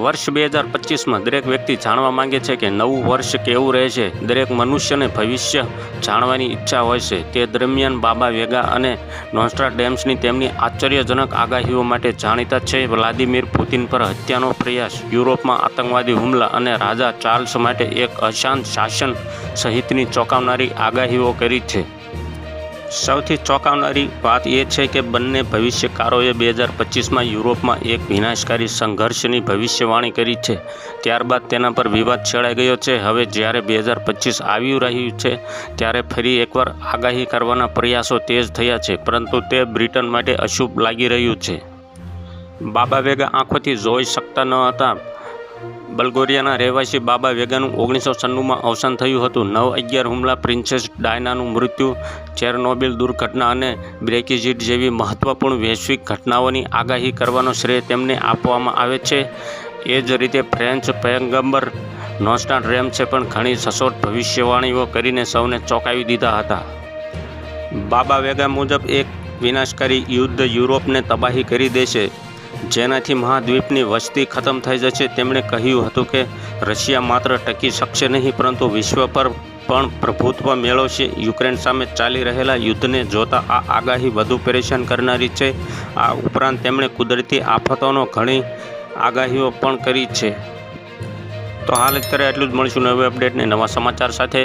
વર્ષ 2025માં દરેક વ્યક્તિ જાણવા માંગે છે કે નવું વર્ષ કેવું રહે છે. દરેક મનુષ્યને ભવિષ્ય જાણવાની ઈચ્છા હોય છે. તે દરમિયાન બાબા વેગા અને નોસ્ટ્રાડેમ્સની તેમની આશ્ચર્યજનક આગાહીઓ માટે જાણીતા છે. વ્લાદિમીર પુતિન પર હત્યાનો પ્રયાસ, યુરોપમાં આતંકવાદી હુમલા અને રાજા ચાર્લ્સ માટે એક અશાંત શાસન સહિતની ચોંકાવનારી આગાહીઓ કરી છે. સૌથી ચોંકાવનારી વાત એ છે કે બંને ભવિષ્યકારોએ 2025માં યુરોપમાં એક વિનાશકારી સંઘર્ષની ભવિષ્યવાણી કરી છે. ત્યારબાદ તેના પર વિવાદ છેડાઈ ગયો છે. હવે જ્યારે 2025 આવી રહ્યું છે ત્યારે ફરી એકવાર આગાહી કરવાના પ્રયાસો તેજ થયા છે, પરંતુ તે બ્રિટન માટે અશુભ લાગી રહ્યું છે. બાબા વેગા આંખોથી જોઈ શકતા ન હતા. બલ્ગેરિયાના રહેવાસી બાબા વેગાનું 1996માં અવસાન થયું હતું. 9/11 હુમલા, પ્રિન્સેસ ડાયનાનું મૃત્યુ, ચેરનોબિલ દુર્ઘટના અને બ્રેક્ઝિટ જેવી મહત્વપૂર્ણ વૈશ્વિક ઘટનાઓની આગાહી કરવાનો શ્રેય તેમને આપવામાં આવે છે. એ જ રીતે ફ્રેન્ચ પયગંબર નોસ્ટ્રાડેમ્સે પણ ઘણી સચોટ ભવિષ્યવાણીઓ કરીને સૌને ચોંકાવી દીધા હતા. બાબા વેગા મુજબ એક વિનાશકારી યુદ્ધ યુરોપને તબાહી કરી દેશે, જેનાથી મહાદ્વીપની વસ્તી ખતમ થઈ જશે. તેમણે કહ્યું હતું કે રશિયા માત્ર ટકી શકશે નહીં, પરંતુ વિશ્વ પર પણ પ્રભુત્વ મેળવશે. યુક્રેન સામે ચાલી રહેલા યુદ્ધને જોતા આ આગાહી વધુ પરેશાન કરનારી છે. આ ઉપરાંત તેમણે કુદરતી આફતોનો ઘણી આગાહીઓ પણ કરી છે. તો હાલ અત્યારે એટલું જ. મળીશું નવી અપડેટને નવા સમાચાર સાથે.